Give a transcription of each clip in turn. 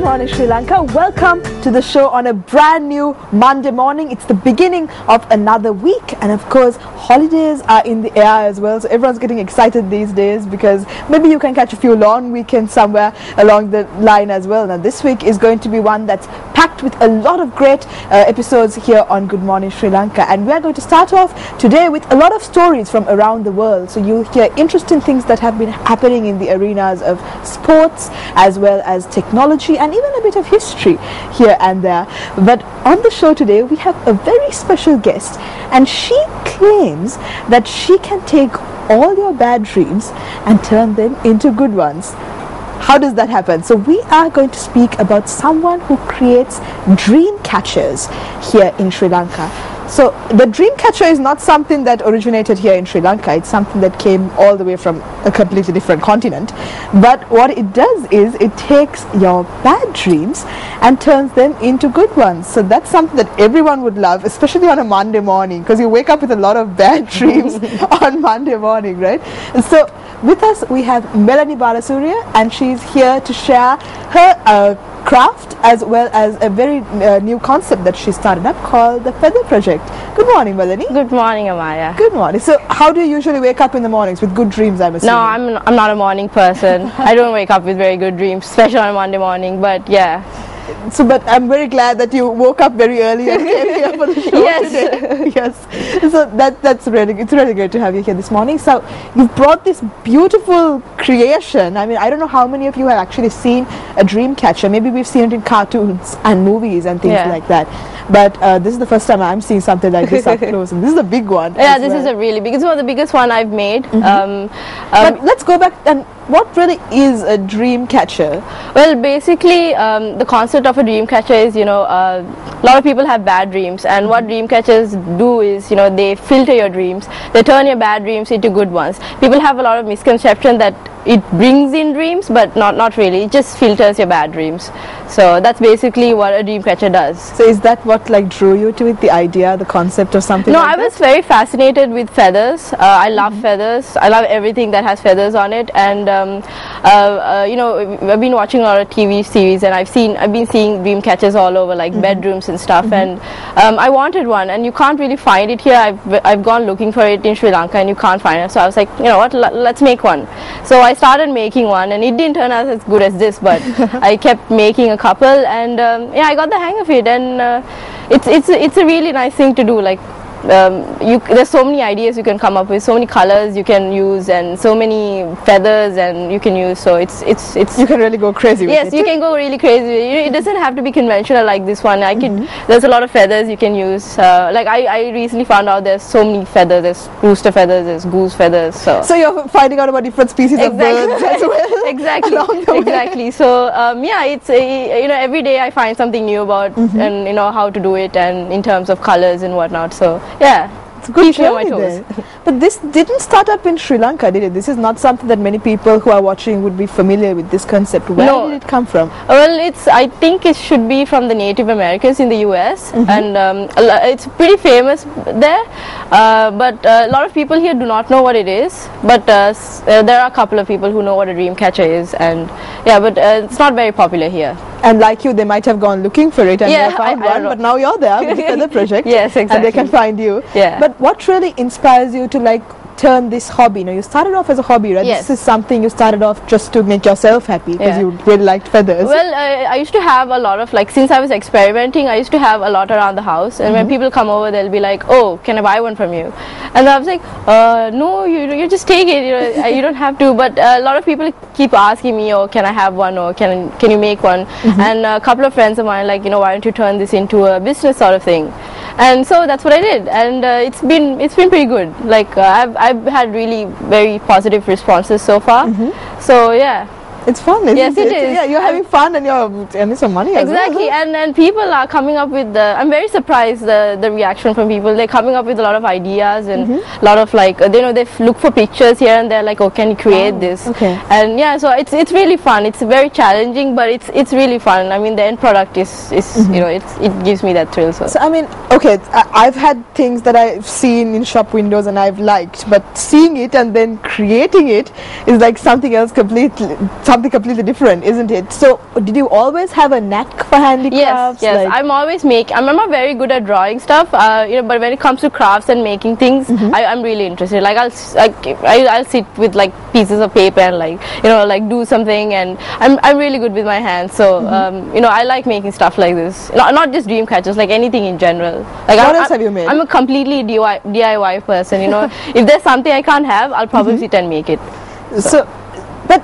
morning, Sri Lanka. Welcome to the show on a brand new Monday morning. It's the beginning of another week, and of course, holidays are in the air as well. So everyone's getting excited these days because maybe you can catch a few long weekends somewhere along the line as well. Now, this week is going to be one that's packed with a lot of great episodes here on Good Morning Sri Lanka, and we're going to start off today with a lot of stories from around the world. So you'll hear interesting things that have been happening in the arenas of sports as well as technology and even a bit of history here and there. But on the show today we have a very special guest, and she claims that she can take all your bad dreams and turn them into good ones. How does that happen? So we are going to speak about someone who creates dream catchers here in Sri Lanka. So the dream catcher is not something that originated here in Sri Lanka. It's something that came all the way from a completely different continent. But what it does is it takes your bad dreams and turns them into good ones. So that's something that everyone would love, especially on a Monday morning, because you wake up with a lot of bad dreams on Monday morning, right? And so with us we have Melanie Balasurya, and she's here to share her craft as well as a very new concept that she started up called the Feather Project. Good morning, Melanie. Good morning, Amaya. Good morning. So how do you usually wake up in the mornings? With good dreams, I'm assuming? No, I'm not a morning person. I don't wake up with very good dreams, especially on Monday morning, but yeah. So, but I'm very glad that you woke up very early and came here for the show today. Yes. So it's really great to have you here this morning. So you've brought this beautiful creation. I mean, I don't know how many of you have actually seen a dream catcher. Maybe we've seen it in cartoons and movies and things like that. But this is the first time I'm seeing something like this up close, and this is a big one. Yeah, this is a really big. It's one of the biggest one I've made. But let's go back and. What really is a dream catcher? Well, basically, the concept of a dream catcher is, a lot of people have bad dreams, and what dream catchers do is, they filter your dreams. They turn your bad dreams into good ones. People have a lot of misconception that it brings in dreams, but not really. It just filters your bad dreams. So that's basically what a dream catcher does. So is that what drew you to it, the idea, the concept or something No, like I was very fascinated with feathers. I love feathers. I love everything that has feathers on it, and I've been watching a lot of TV series, and I've been seeing dream catchers all over, like bedrooms and stuff, and I wanted one, and you can't really find it here. I've gone looking for it in Sri Lanka, and you can't find it. So I was like, let's make one. So I started making one, and it didn't turn out as good as this, but I kept making a couple, and I got the hang of it, and it's a really nice thing to do. Like, there's so many ideas you can come up with, so many colors you can use, and so many feathers and you can use. So it's you can really go crazy with it. Yes, you can go really crazy. It doesn't have to be conventional like this one. There's a lot of feathers you can use. Like I recently found out there's so many feathers. There's rooster feathers, there's goose feathers. So you're finding out about different species of birds as well. Exactly. So it's every day I find something new about and how to do it, and in terms of colors and whatnot. So yeah, it's good journey there. But this didn't start up in Sri Lanka, did it? This is not something that many people who are watching would be familiar with, this concept. Where did it come from? Well, I think it should be from the Native Americans in the US, and it's pretty famous there, but a lot of people here do not know what it is, but there are a couple of people who know what a dream catcher is, and but it's not very popular here. And like you, they might have gone looking for it and they found one, but now you're there with the Feather Project. Yes, exactly. And they can find you. Yeah. But what really inspires you to turn this hobby? You started off as a hobby, right? Yes. This is something you started off just to make yourself happy because you really liked feathers. Well, I used to have a lot of, since I was experimenting, I used to have a lot around the house, and when people come over, they'll be like, oh, can I buy one from you? And I was like, no, you just take it, you don't have to. But a lot of people keep asking me, oh, can I have one, or can you make one? And a couple of friends of mine like, why don't you turn this into a business sort of thing? And so that's what I did, and it's been pretty good. I've had really very positive responses so far. So yeah. It's fun, isn't it? Yes, it is. Yeah, you're having fun and you're earning some money as well. Exactly, and people are coming up with I'm very surprised the reaction from people. They're coming up with a lot of ideas and a lot of they look for pictures here and they're like, oh, can you create this? Okay. And yeah, so it's really fun. It's very challenging, but it's really fun. I mean, the end product is it gives me that thrill. So I mean, okay, I've had things that I've seen in shop windows and I've liked, but seeing it and then creating it is like something else completely. something completely different, isn't it? So did you always have a knack for handicrafts? Yes, yes. I'm always I'm not very good at drawing stuff, you know, but when it comes to crafts and making things, I'm really interested. Like I'll sit with like pieces of paper and like, you know, like do something, and I'm really good with my hands. So you know, I like making stuff like this. Not just dream catchers, like anything in general. Like what else have you made? I'm a completely DIY person. You know, if there's something I can't have, I'll probably sit and make it. So, but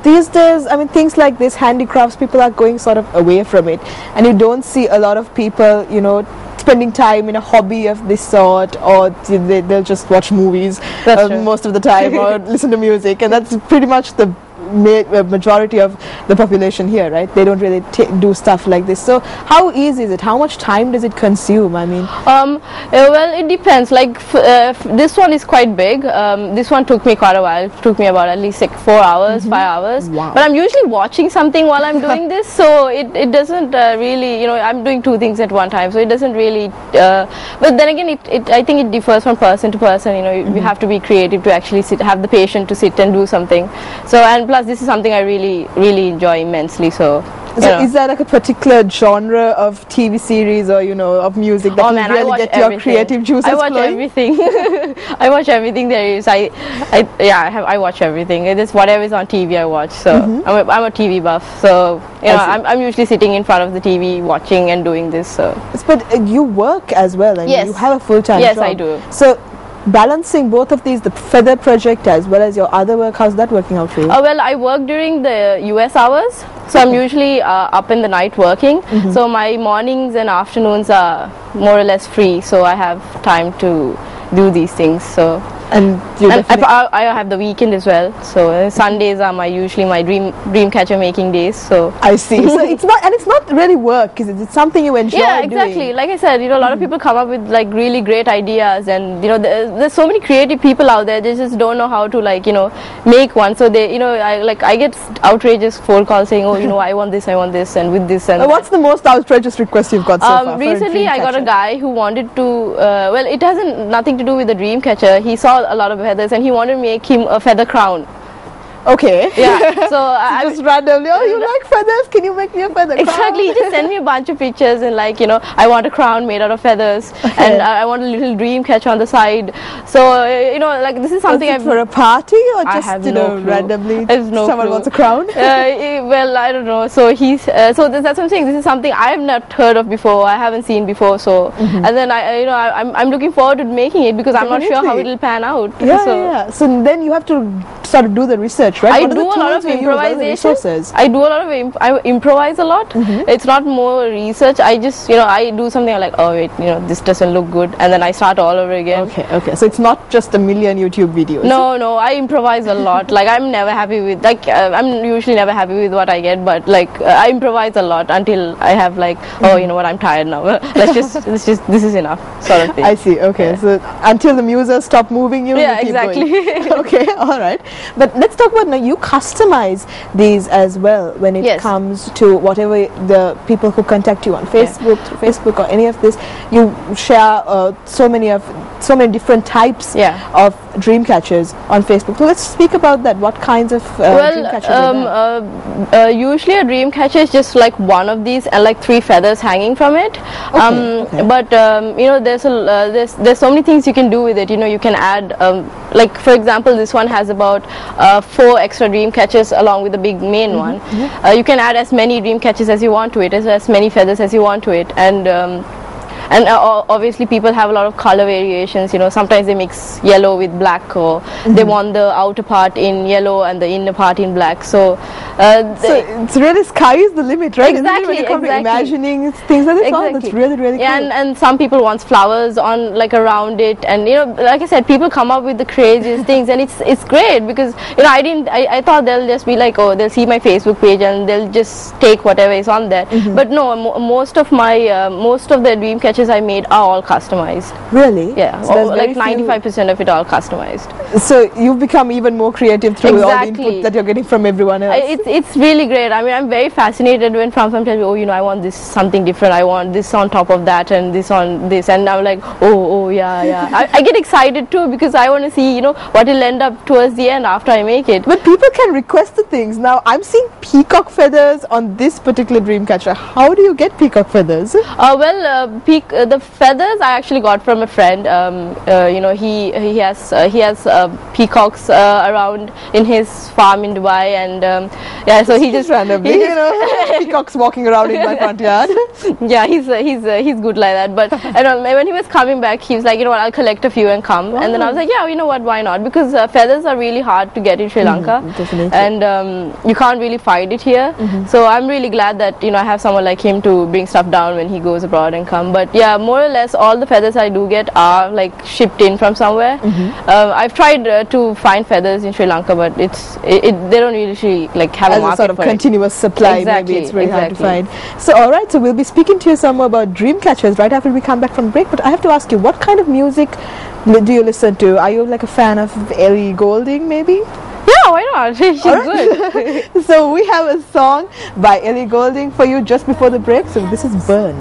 these days, I mean, things like this, handicrafts, people are going sort of away from it, and you don't see a lot of people, you know, spending time in a hobby of this sort, or they'll just watch movies most of the time, or listen to music, and that's pretty much the majority of the population here, right? They don't really do stuff like this. So how easy is it? How much time does it consume? I mean, well, it depends. Like this one is quite big. This one took me quite a while. It took me about at least like 4 hours, 5 hours. Wow. But I'm usually watching something while I'm doing this, so it doesn't really, you know, I'm doing 2 things at one time, so it doesn't really. But then again, I think it differs from person to person. You know, you have to be creative to actually have the patience to sit and do something. So, and plus this is something I really enjoy immensely. So is there like a particular genre of TV series or, you know, of music that you really get your creative juices flowing? I watch everything. I watch everything there is. I watch everything. It is whatever is on TV I watch. So I'm a TV buff. So you know, I'm usually sitting in front of the TV watching and doing this. So. But you work as well, and you have a full-time job. Yes, I do. So balancing both of these, the feather project as well as your other work, how's that working out for you? Well, I work during the US hours, so I'm usually up in the night working. So my mornings and afternoons are more or less free, so I have time to do these things. So and I have the weekend as well. So Sundays are usually my dream catcher making days. So I see. So it's not really work, is it? It's something you enjoy. Yeah, exactly. Doing. Like I said, you know, a lot of people come up with like really great ideas, and you know, there's so many creative people out there. They just don't know how to, like, you know, make one. So they, you know, I get outrageous phone calls saying, oh, you know, I want this, and with this and. What's the most outrageous request you've got so far? Recently, I got a guy who wanted to. Well, it hasn't nothing to do with the dream catcher. He saw a lot of feathers and he wanted to make him a feather crown. Okay. Yeah. So I just randomly, oh, you like feathers? Can you make me a feather crown? Exactly. He just sent me a bunch of pictures and, like, you know, I want a crown made out of feathers, and I want a little dream catcher on the side. So you know, like, this is something I've for a party, or just, you know, randomly someone wants a crown. Well, I don't know. So he's that's what I'm saying. This is something I have not heard of before. I haven't seen before. So and then I'm looking forward to making it, because I'm not sure how it'll pan out. Yeah. So then you have to sort of do the research, right? I do a lot of improvisation. I improvise a lot. It's not more research. I just, you know, I do something, I'm like, oh wait, you know, this doesn't look good, and then I start all over again. Okay. So it's not just a million YouTube videos. No, I improvise a lot. Like, I'm never happy with, like, I'm usually never happy with what I get, but like I improvise a lot until I have, like, oh, you know what, I'm tired now. This is enough, sort of thing. I see. Okay. So until the muses stop moving you, yeah, you keep exactly. going. Okay, all right. But let's talk about now. You customize these as well when it comes to whatever the people who contact you on Facebook or any of this. You share so many different types of dream catchers on Facebook. So let's speak about that. What kinds of dream catchers are there? Usually a dream catcher is just like one of these and like 3 feathers hanging from it. But you know, there's so many things you can do with it. You know, you can add like, for example, this one has about 4 extra dream catchers along with the big main one. You can add as many dream catchers as you want to it, as many feathers as you want to it, and obviously people have a lot of color variations. You know, sometimes they mix yellow with black, or they want the outer part in yellow and the inner part in black. So it's really, sky is the limit, right? Exactly. When you come to imagining things like this, that's really cool. And some people want flowers on, like, around it, and you know, like I said, people come up with the craziest things, and it's great, because you know, I thought they'll just be like, oh, they'll see my Facebook page and they'll just take whatever is on there. But no, most of the dream catchers catches I made are all customized. Really? Yeah, So there's like very few- 95% of it all customized. So you've become even more creative through all the Exactly. input that you're getting from everyone else. It's really great. I mean, I'm very fascinated when from tells me, oh, you know, I want this something different. I want this on top of that and this on this, and I'm like, oh yeah. I get excited too because I want to see, you know, what will end up towards the end after I make it. But people can request the things. Now, I'm seeing peacock feathers on this particular dream catcher. How do you get peacock feathers? The feathers I actually got from a friend. You know, he has peacocks around in his farm in Dubai, and yeah, so he just randomly, you know, peacocks walking around in my front yard. Yeah, he's good like that. But when he was coming back, he was like, you know what, I'll collect a few and come. And then I was like, yeah, you know what, why not? Because feathers are really hard to get in Sri Lanka, definitely. and you can't really find it here. So I'm really glad that, you know, I have someone like him to bring stuff down when he goes abroad and come. But yeah, more or less all the feathers I do get are like shipped in from somewhere. I've tried to find feathers in Sri Lanka, but they don't usually like have As a market sort of for continuous supply, Exactly, maybe it's very hard to exactly. find. So alright, so we'll be speaking to you some more about dream catchers right after we come back from break. But I have to ask you, what kind of music do you listen to? Are you like a fan of Ellie Goulding maybe? Yeah, why not? She's good. So we have a song by Ellie Goulding for you just before the break. So this is Burn.